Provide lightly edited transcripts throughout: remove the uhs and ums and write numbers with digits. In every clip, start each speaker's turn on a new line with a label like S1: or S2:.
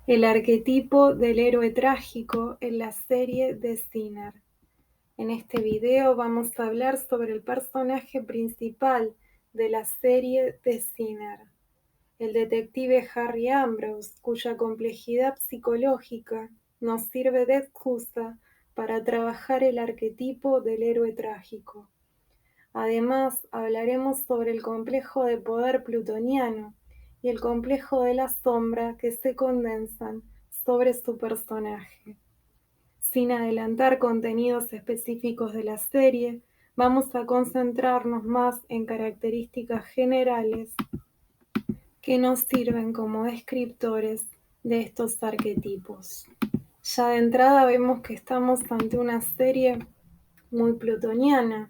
S1: El arquetipo del héroe trágico en la serie de Sinner. En este video vamos a hablar sobre el personaje principal de la serie de Sinner, el detective Harry Ambrose, cuya complejidad psicológica nos sirve de excusa para trabajar el arquetipo del héroe trágico. Además, hablaremos sobre el complejo de poder plutoniano y el complejo de la sombra que se condensan sobre su personaje. Sin adelantar contenidos específicos de la serie, vamos a concentrarnos más en características generales que nos sirven como descriptores de estos arquetipos. Ya de entrada vemos que estamos ante una serie muy plutoniana,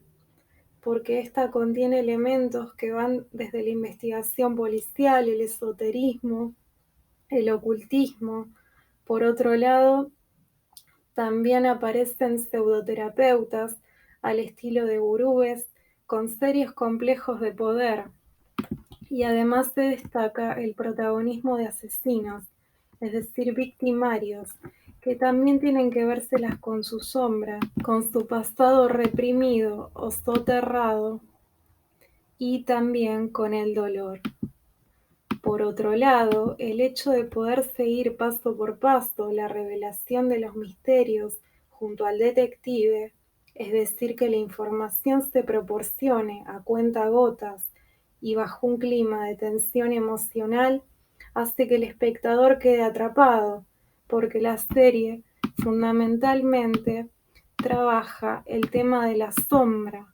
S1: porque esta contiene elementos que van desde la investigación policial, el esoterismo, el ocultismo. Por otro lado, también aparecen pseudoterapeutas al estilo de gurúes con serios complejos de poder. Y además se destaca el protagonismo de asesinos, es decir, victimarios, que también tienen que vérselas con su sombra, con su pasado reprimido o soterrado, y también con el dolor. Por otro lado, el hecho de poder seguir paso por paso la revelación de los misterios junto al detective, es decir, que la información se proporcione a cuentagotas y bajo un clima de tensión emocional, hace que el espectador quede atrapado, porque la serie fundamentalmente trabaja el tema de la sombra,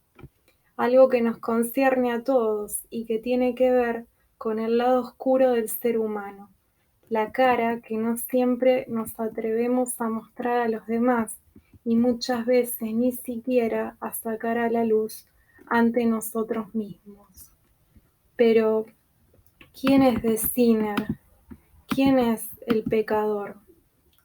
S1: algo que nos concierne a todos y que tiene que ver con el lado oscuro del ser humano, la cara que no siempre nos atrevemos a mostrar a los demás y muchas veces ni siquiera a sacar a la luz ante nosotros mismos. Pero, ¿quién es The Sinner? ¿Quién es el pecador?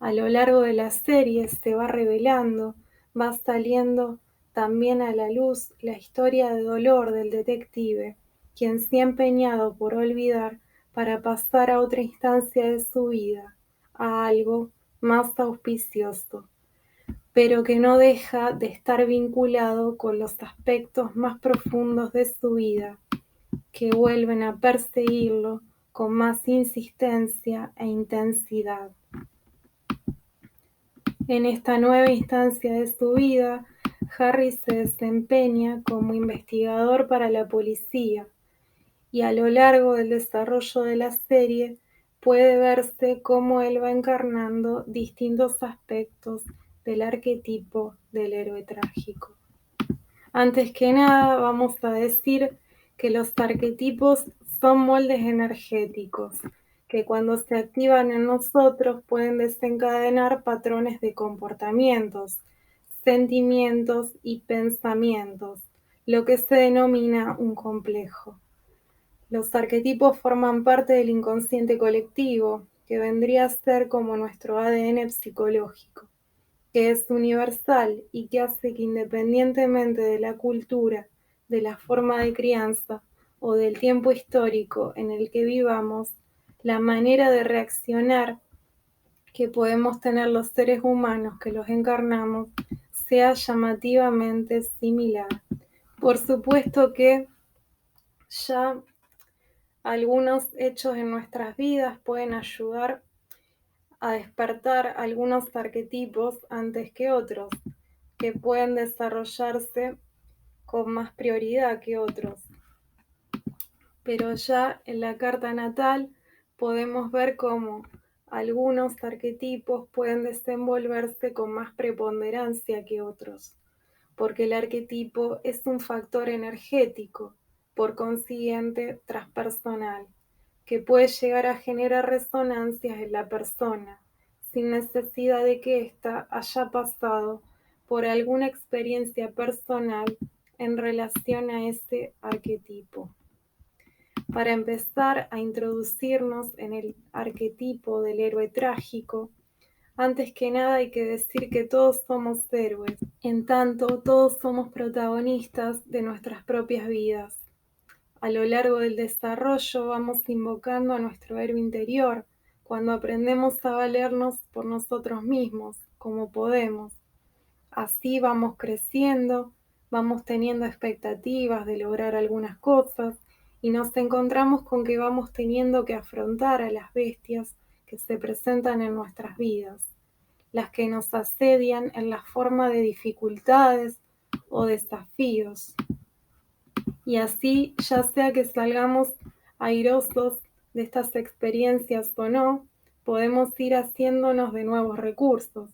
S1: A lo largo de la serie se va revelando, va saliendo también a la luz la historia de dolor del detective, quien se ha empeñado por olvidar para pasar a otra instancia de su vida, a algo más auspicioso, pero que no deja de estar vinculado con los aspectos más profundos de su vida, que vuelven a perseguirlo con más insistencia e intensidad. En esta nueva instancia de su vida, Harry se desempeña como investigador para la policía y a lo largo del desarrollo de la serie puede verse cómo él va encarnando distintos aspectos del arquetipo del héroe trágico. Antes que nada, vamos a decir que los arquetipos son moldes energéticos que cuando se activan en nosotros pueden desencadenar patrones de comportamientos, sentimientos y pensamientos, lo que se denomina un complejo. Los arquetipos forman parte del inconsciente colectivo, que vendría a ser como nuestro ADN psicológico, que es universal y que hace que independientemente de la cultura, de la forma de crianza o del tiempo histórico en el que vivamos, la manera de reaccionar que podemos tener los seres humanos que los encarnamos sea llamativamente similar. Por supuesto que ya algunos hechos en nuestras vidas pueden ayudar a despertar algunos arquetipos antes que otros, que pueden desarrollarse con más prioridad que otros. Pero ya en la carta natal podemos ver cómo algunos arquetipos pueden desenvolverse con más preponderancia que otros, porque el arquetipo es un factor energético, por consiguiente transpersonal, que puede llegar a generar resonancias en la persona, sin necesidad de que ésta haya pasado por alguna experiencia personal en relación a ese arquetipo. Para empezar a introducirnos en el arquetipo del héroe trágico, antes que nada hay que decir que todos somos héroes, en tanto todos somos protagonistas de nuestras propias vidas. A lo largo del desarrollo vamos invocando a nuestro héroe interior cuando aprendemos a valernos por nosotros mismos, como podemos. Así vamos creciendo, vamos teniendo expectativas de lograr algunas cosas y nos encontramos con que vamos teniendo que afrontar a las bestias que se presentan en nuestras vidas, las que nos asedian en la forma de dificultades o desafíos. Y así, ya sea que salgamos airosos de estas experiencias o no, podemos ir haciéndonos de nuevos recursos.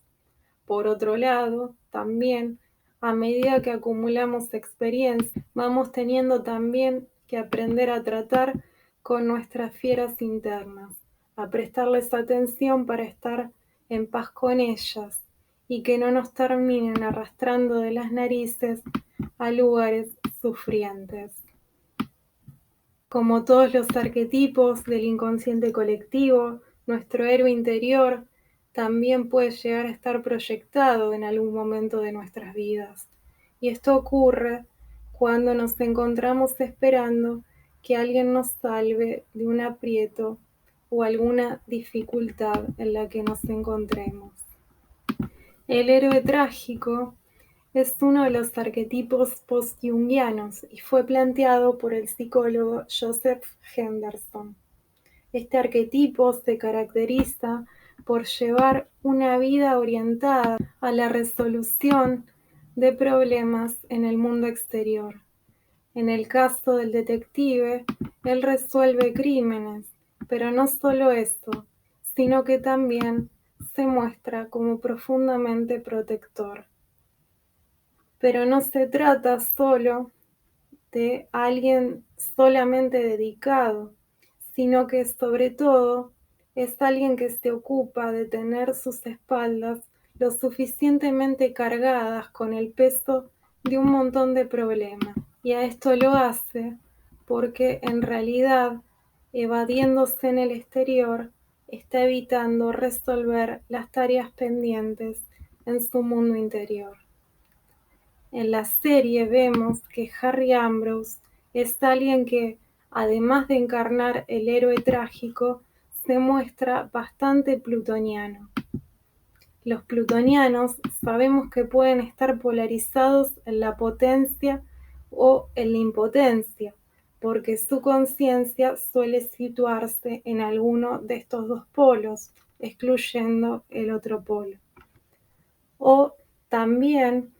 S1: Por otro lado, también, a medida que acumulamos experiencia, vamos teniendo también que aprender a tratar con nuestras fieras internas, a prestarles atención para estar en paz con ellas y que no nos terminen arrastrando de las narices a lugares sufrientes. Como todos los arquetipos del inconsciente colectivo, nuestro héroe interior también puede llegar a estar proyectado en algún momento de nuestras vidas. Y esto ocurre cuando nos encontramos esperando que alguien nos salve de un aprieto o alguna dificultad en la que nos encontremos. El héroe trágico es uno de los arquetipos post-jungianos y fue planteado por el psicólogo Joseph Henderson. Este arquetipo se caracteriza por llevar una vida orientada a la resolución de problemas en el mundo exterior. En el caso del detective, él resuelve crímenes, pero no solo eso, sino que también se muestra como profundamente protector. Pero no se trata solo de alguien solamente dedicado, sino que sobre todo es alguien que se ocupa de tener sus espaldas lo suficientemente cargadas con el peso de un montón de problemas. Y a esto lo hace porque en realidad, evadiéndose en el exterior, está evitando resolver las tareas pendientes en su mundo interior. En la serie vemos que Harry Ambrose es alguien que, además de encarnar el héroe trágico, se muestra bastante plutoniano. Los plutonianos sabemos que pueden estar polarizados en la potencia o en la impotencia, porque su conciencia suele situarse en alguno de estos dos polos, excluyendo el otro polo. O también,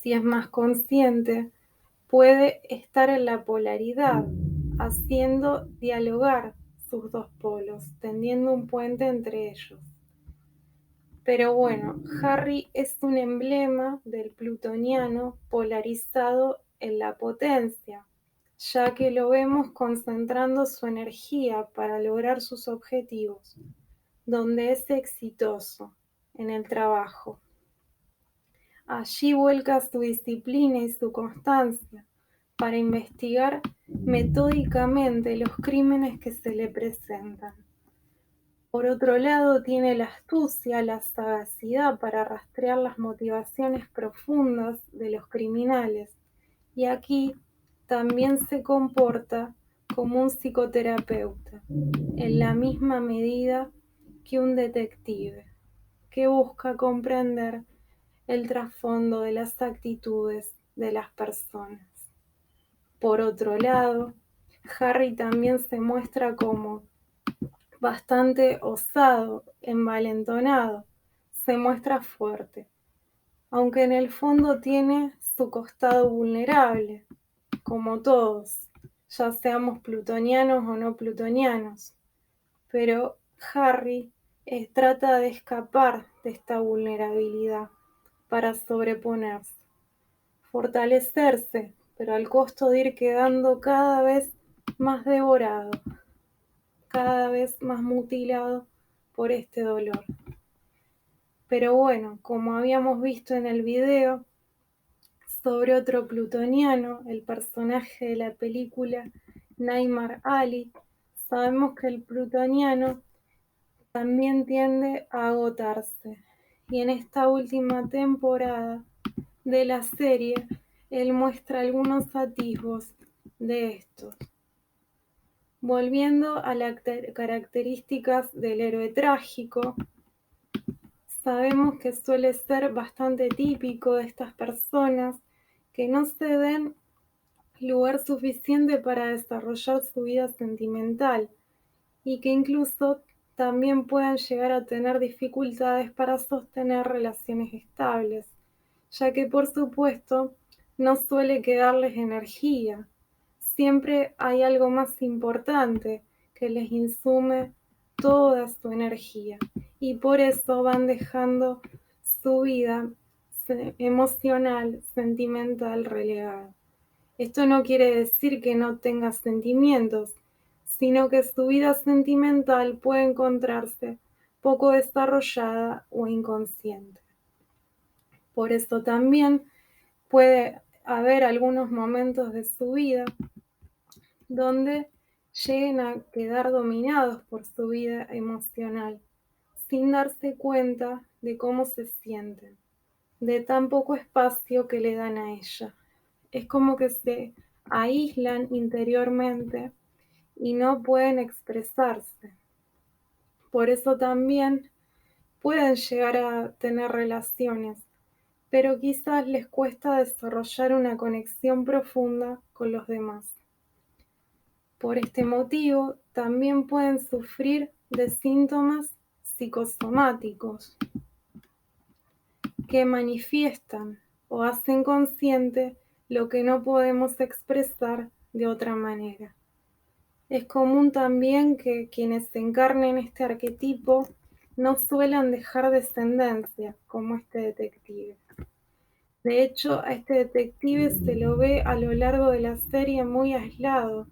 S1: si es más consciente, puede estar en la polaridad, haciendo dialogar sus dos polos, tendiendo un puente entre ellos. Pero bueno, Harry es un emblema del plutoniano polarizado en la potencia, ya que lo vemos concentrando su energía para lograr sus objetivos, donde es exitoso en el trabajo. Allí vuelca su disciplina y su constancia para investigar metódicamente los crímenes que se le presentan. Por otro lado, tiene la astucia, la sagacidad para rastrear las motivaciones profundas de los criminales, y aquí también se comporta como un psicoterapeuta, en la misma medida que un detective, que busca comprender el trasfondo de las actitudes de las personas. Por otro lado, Harry también se muestra como bastante osado, envalentonado, se muestra fuerte, aunque en el fondo tiene su costado vulnerable, como todos, ya seamos plutonianos o no plutonianos. Pero Harry trata de escapar de esta vulnerabilidad para sobreponerse, fortalecerse, pero al costo de ir quedando cada vez más devorado, cada vez más mutilado por este dolor. Pero bueno, como habíamos visto en el video sobre otro plutoniano, el personaje de la película Nightmare Alley, sabemos que el plutoniano también tiende a agotarse. Y en esta última temporada de la serie, él muestra algunos atisbos de estos. Volviendo a las características del héroe trágico, sabemos que suele ser bastante típico de estas personas que no se den lugar suficiente para desarrollar su vida sentimental y que incluso también puedan llegar a tener dificultades para sostener relaciones estables, ya que por supuesto no suele quedarles energía. Siempre hay algo más importante que les insume toda su energía y por eso van dejando su vida emocional, sentimental relegada. Esto no quiere decir que no tenga sentimientos, sino que su vida sentimental puede encontrarse poco desarrollada o inconsciente. Por eso también puede haber algunos momentos de su vida donde lleguen a quedar dominados por su vida emocional, sin darse cuenta de cómo se sienten, de tan poco espacio que le dan a ella. Es como que se aíslan interiormente y no pueden expresarse. Por eso también pueden llegar a tener relaciones, pero quizás les cuesta desarrollar una conexión profunda con los demás. Por este motivo, también pueden sufrir de síntomas psicosomáticos que manifiestan o hacen consciente lo que no podemos expresar de otra manera. Es común también que quienes encarnen este arquetipo no suelan dejar descendencia, como este detective. De hecho, a este detective se lo ve a lo largo de la serie muy aislado,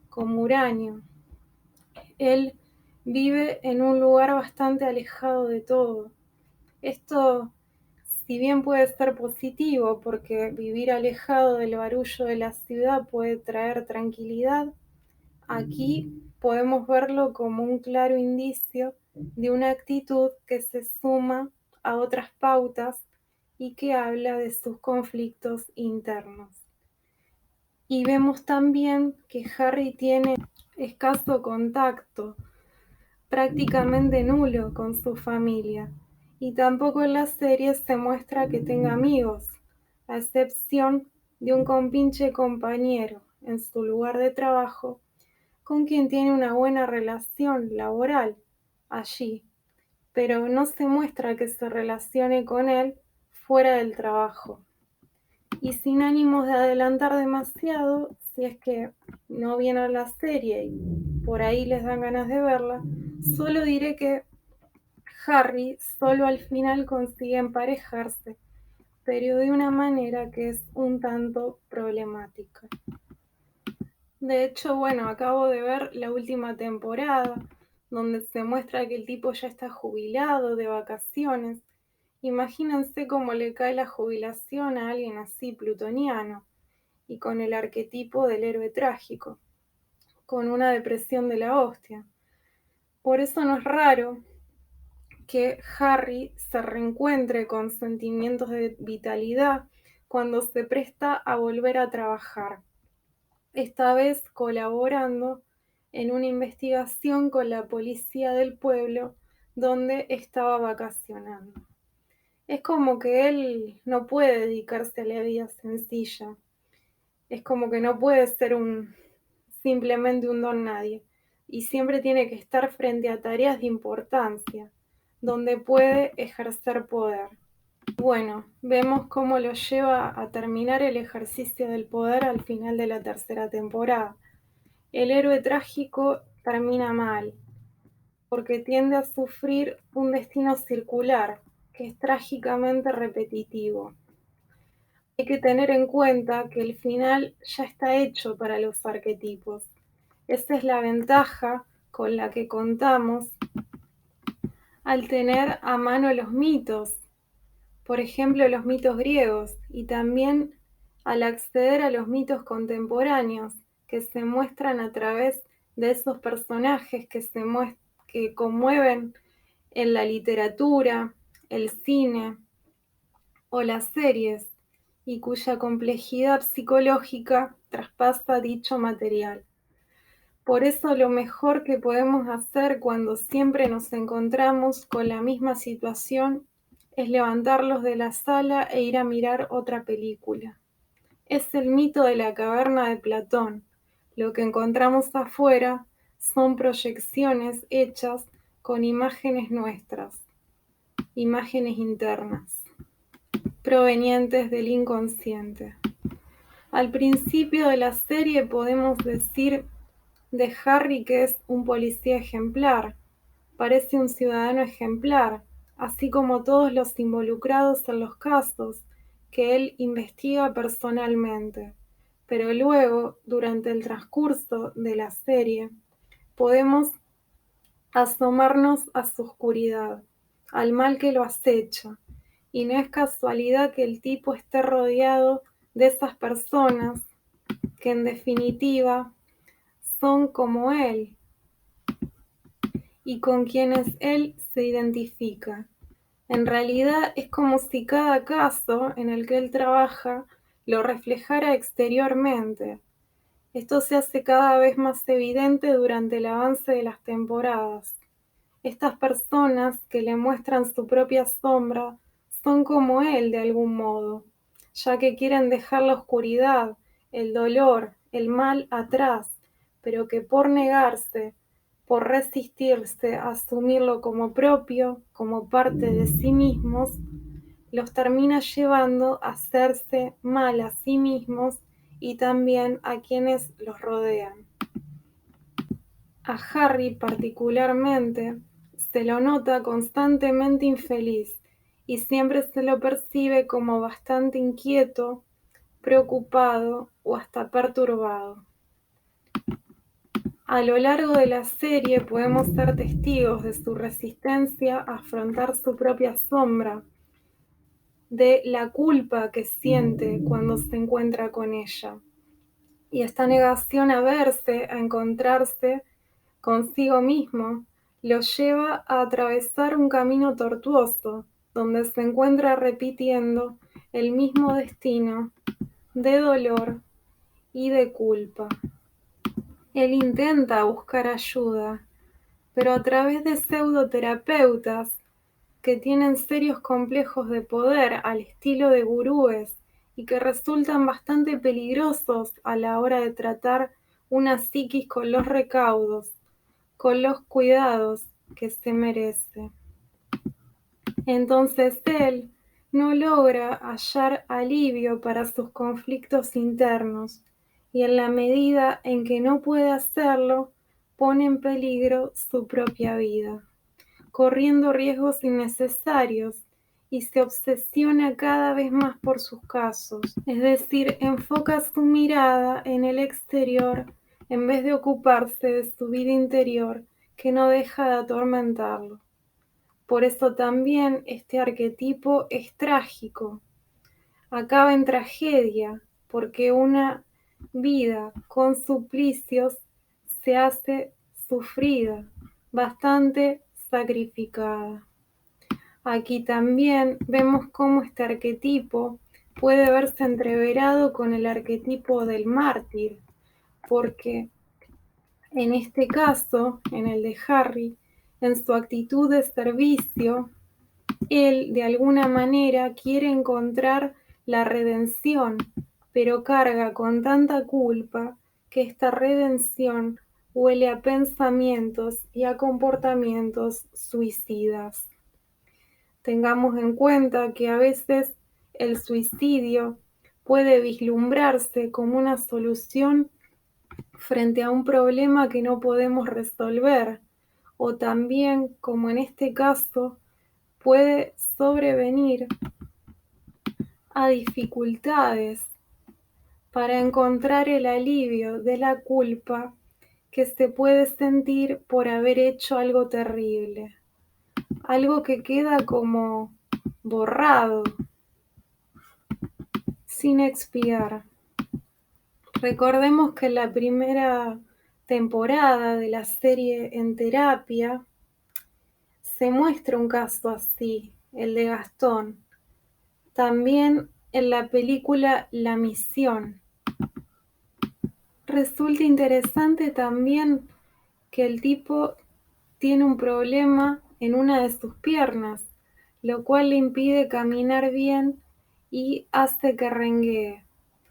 S1: como huraño. Él vive en un lugar bastante alejado de todo. Esto, si bien puede ser positivo, porque vivir alejado del barullo de la ciudad puede traer tranquilidad, aquí podemos verlo como un claro indicio de una actitud que se suma a otras pautas y que habla de sus conflictos internos. Y vemos también que Harry tiene escaso contacto, prácticamente nulo, con su familia, y tampoco en la serie se muestra que tenga amigos, a excepción de un compinche compañero en su lugar de trabajo con quien tiene una buena relación laboral allí, pero no se muestra que se relacione con él fuera del trabajo. Y sin ánimos de adelantar demasiado, si es que no vieron la serie y por ahí les dan ganas de verla, solo diré que Harry solo al final consigue emparejarse, pero de una manera que es un tanto problemática. De hecho, bueno, acabo de ver la última temporada, donde se muestra que el tipo ya está jubilado, de vacaciones. Imagínense cómo le cae la jubilación a alguien así plutoniano y con el arquetipo del héroe trágico, con una depresión de la hostia. Por eso no es raro que Harry se reencuentre con sentimientos de vitalidad cuando se presta a volver a trabajar, esta vez colaborando en una investigación con la policía del pueblo donde estaba vacacionando. Es como que él no puede dedicarse a la vida sencilla, es como que no puede ser simplemente un don nadie y siempre tiene que estar frente a tareas de importancia, donde puede ejercer poder. Bueno, vemos cómo lo lleva a terminar el ejercicio del poder al final de la tercera temporada. El héroe trágico termina mal, porque tiende a sufrir un destino circular, que es trágicamente repetitivo. Hay que tener en cuenta que el final ya está hecho para los arquetipos. Esa es la ventaja con la que contamos al tener a mano los mitos, por ejemplo los mitos griegos, y también al acceder a los mitos contemporáneos que se muestran a través de esos personajes que conmueven en la literatura, el cine o las series y cuya complejidad psicológica traspasa dicho material. Por eso lo mejor que podemos hacer cuando siempre nos encontramos con la misma situación es levantarlos de la sala e ir a mirar otra película. Es el mito de la caverna de Platón. Lo que encontramos afuera son proyecciones hechas con imágenes nuestras, imágenes internas, provenientes del inconsciente. Al principio de la serie podemos decir de Harry que es un policía ejemplar, parece un ciudadano ejemplar, así como todos los involucrados en los casos que él investiga personalmente. Pero luego, durante el transcurso de la serie, podemos asomarnos a su oscuridad, al mal que lo acecha, y no es casualidad que el tipo esté rodeado de esas personas que en definitiva son como él y con quienes él se identifica. En realidad es como si cada caso en el que él trabaja lo reflejara exteriormente. Esto se hace cada vez más evidente durante el avance de las temporadas. Estas personas que le muestran su propia sombra son como él de algún modo, ya que quieren dejar la oscuridad, el dolor, el mal atrás, pero que por negarse, por resistirse a asumirlo como propio, como parte de sí mismos, los termina llevando a hacerse mal a sí mismos y también a quienes los rodean. A Harry particularmente se lo nota constantemente infeliz y siempre se lo percibe como bastante inquieto, preocupado o hasta perturbado. A lo largo de la serie podemos ser testigos de su resistencia a afrontar su propia sombra, de la culpa que siente cuando se encuentra con ella, y esta negación a verse, a encontrarse consigo mismo, lo lleva a atravesar un camino tortuoso, donde se encuentra repitiendo el mismo destino de dolor y de culpa. Él intenta buscar ayuda, pero a través de pseudoterapeutas que tienen serios complejos de poder al estilo de gurúes y que resultan bastante peligrosos a la hora de tratar una psiquis con los recaudos, con los cuidados que se merece. Entonces él no logra hallar alivio para sus conflictos internos y en la medida en que no puede hacerlo, pone en peligro su propia vida, corriendo riesgos innecesarios y se obsesiona cada vez más por sus casos, es decir, enfoca su mirada en el exterior en vez de ocuparse de su vida interior que no deja de atormentarlo. Por eso también este arquetipo es trágico, acaba en tragedia, porque una vida con suplicios se hace sufrida, bastante sacrificada. Aquí también vemos cómo este arquetipo puede verse entreverado con el arquetipo del mártir, porque en este caso, en el de Harry, en su actitud de servicio, él de alguna manera quiere encontrar la redención, pero carga con tanta culpa que esta redención huele a pensamientos y a comportamientos suicidas. Tengamos en cuenta que a veces el suicidio puede vislumbrarse como una solución frente a un problema que no podemos resolver, o también, como en este caso, puede sobrevenir a dificultades para encontrar el alivio de la culpa que se puede sentir por haber hecho algo terrible, algo que queda como borrado, sin expiar. Recordemos que en la primera temporada de la serie En Terapia se muestra un caso así, el de Gastón. También en la película La Misión. Resulta interesante también que el tipo tiene un problema en una de sus piernas, lo cual le impide caminar bien y hace que renguee.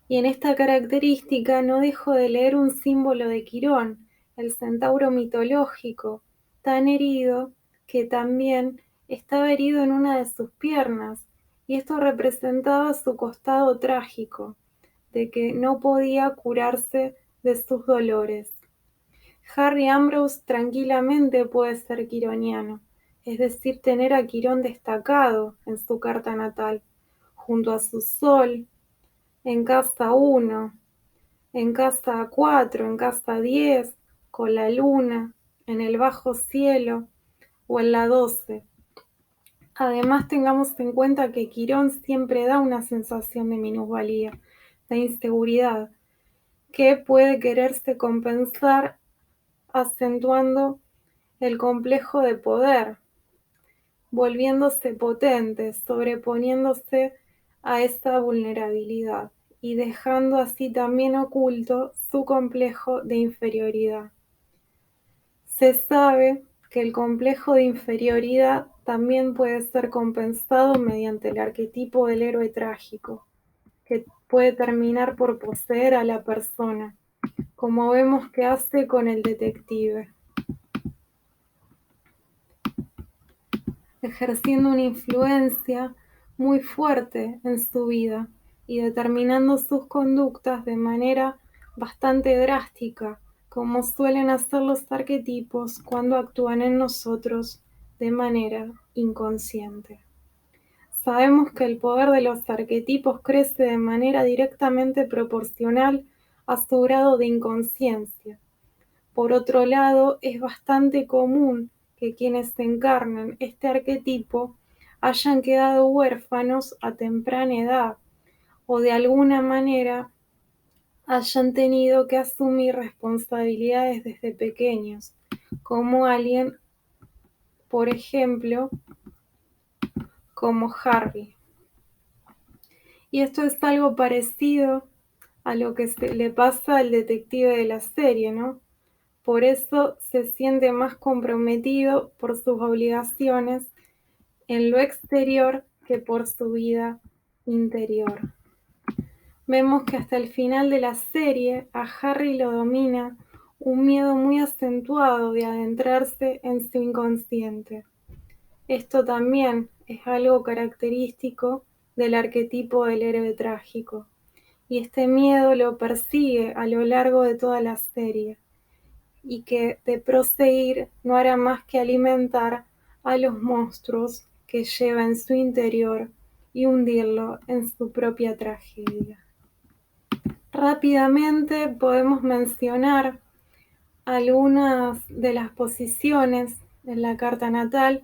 S1: Y en esta característica no dejo de leer un símbolo de Quirón, el centauro mitológico, tan herido que también estaba herido en una de sus piernas, y esto representaba su costado trágico, de que no podía curarse de sus dolores. Harry Ambrose tranquilamente puede ser quironiano, es decir, tener a Quirón destacado en su carta natal, junto a su Sol, en casa 1, en casa 4, en casa 10, con la luna, en el bajo cielo o en la 12. Además, tengamos en cuenta que Quirón siempre da una sensación de minusvalía, de inseguridad, que puede quererse compensar acentuando el complejo de poder, volviéndose potente, sobreponiéndose a esa vulnerabilidad y dejando así también oculto su complejo de inferioridad. Se sabe que el complejo de inferioridad también puede ser compensado mediante el arquetipo del héroe trágico, que puede terminar por poseer a la persona, como vemos que hace con el detective, ejerciendo una influencia muy fuerte en su vida y determinando sus conductas de manera bastante drástica, como suelen hacer los arquetipos cuando actúan en nosotros de manera inconsciente. Sabemos que el poder de los arquetipos crece de manera directamente proporcional a su grado de inconsciencia. Por otro lado, es bastante común que quienes encarnan este arquetipo hayan quedado huérfanos a temprana edad o de alguna manera hayan tenido que asumir responsabilidades desde pequeños, como alguien, por ejemplo, como Harry. Y esto es algo parecido a lo que le pasa al detective de la serie, ¿no? Por eso se siente más comprometido por sus obligaciones en lo exterior que por su vida interior. Vemos que hasta el final de la serie a Harry lo domina un miedo muy acentuado de adentrarse en su inconsciente. Esto también es algo característico del arquetipo del héroe trágico, y este miedo lo persigue a lo largo de toda la serie, y que de proseguir no hará más que alimentar a los monstruos que lleva en su interior y hundirlo en su propia tragedia. Rápidamente podemos mencionar algunas de las posiciones en la carta natal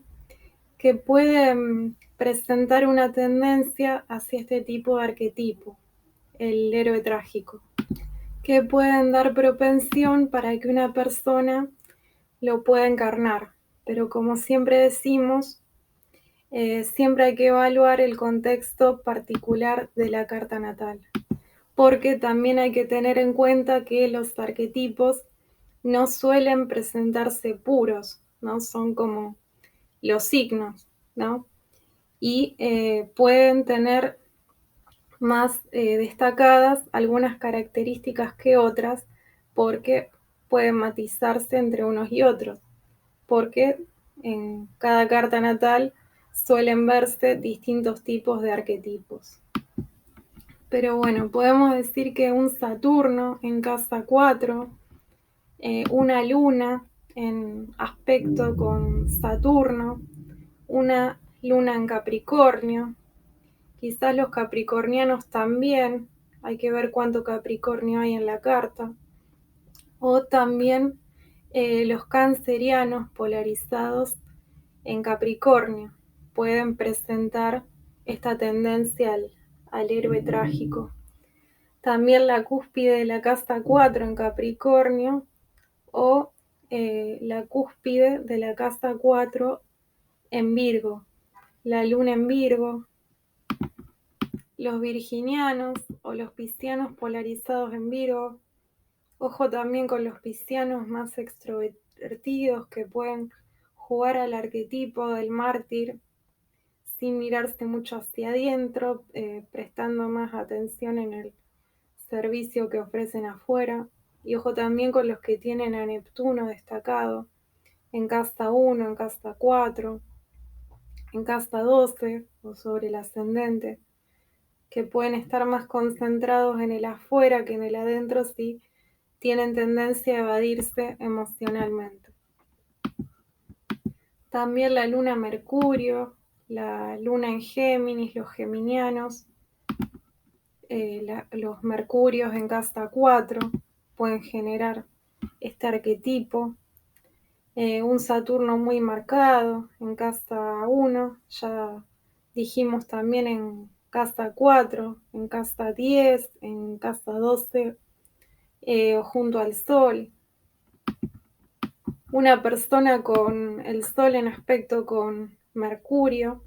S1: que pueden presentar una tendencia hacia este tipo de arquetipo, el héroe trágico, que pueden dar propensión para que una persona lo pueda encarnar. Pero como siempre decimos, siempre hay que evaluar el contexto particular de la carta natal, porque también hay que tener en cuenta que los arquetipos no suelen presentarse puros, ¿no? Son como los signos, ¿no? Y pueden tener más destacadas algunas características que otras, porque pueden matizarse entre unos y otros, porque en cada carta natal suelen verse distintos tipos de arquetipos. Pero bueno, podemos decir que un Saturno en casa 4, una luna en aspecto con Saturno, una luna en Capricornio, quizás los capricornianos también, hay que ver cuánto Capricornio hay en la carta, o también los cancerianos polarizados en Capricornio pueden presentar esta tendencia al héroe trágico. También la cúspide de la casa 4 en Capricornio o la cúspide de la casa 4 en Virgo, la luna en Virgo, los virginianos o los piscianos polarizados en Virgo, Ojo también con los piscianos más extrovertidos que pueden jugar al arquetipo del mártir sin mirarse mucho hacia adentro, prestando más atención en el servicio que ofrecen afuera. Y ojo también con los que tienen a Neptuno destacado en casa 1, en casa 4, en casa 12 o sobre el ascendente, que pueden estar más concentrados en el afuera que en el adentro si tienen tendencia a evadirse emocionalmente. También la luna Mercurio, la luna en Géminis, los geminianos, los mercurios en casa 4 pueden generar este arquetipo. Un Saturno muy marcado en casa 1, ya dijimos también en casa 4, en casa 10, en casa 12, junto al Sol. Una persona con el Sol en aspecto con Mercurio,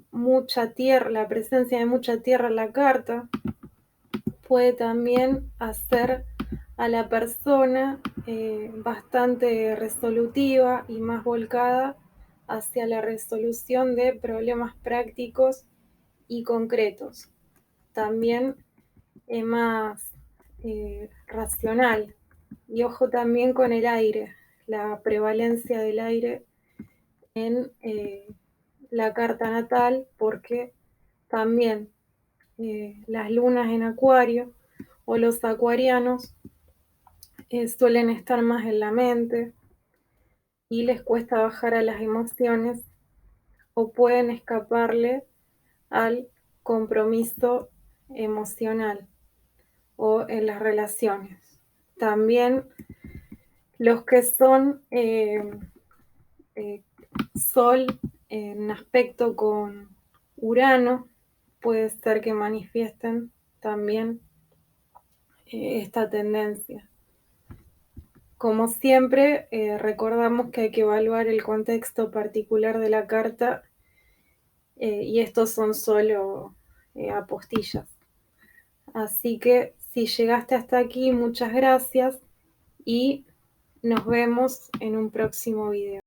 S1: mucha tierra, la presencia de mucha tierra en la carta, puede también hacer a la persona bastante resolutiva y más volcada hacia la resolución de problemas prácticos y concretos. También más racional. Y ojo también con el aire, la prevalencia del aire en la carta natal, porque también las lunas en Acuario o los acuarianos suelen estar más en la mente y les cuesta bajar a las emociones o pueden escaparle al compromiso emocional o en las relaciones. También los que son Sol en aspecto con Urano, puede ser que manifiesten también esta tendencia. Como siempre, recordamos que hay que evaluar el contexto particular de la carta y estos son solo apostillas. Así que si llegaste hasta aquí, muchas gracias y nos vemos en un próximo video.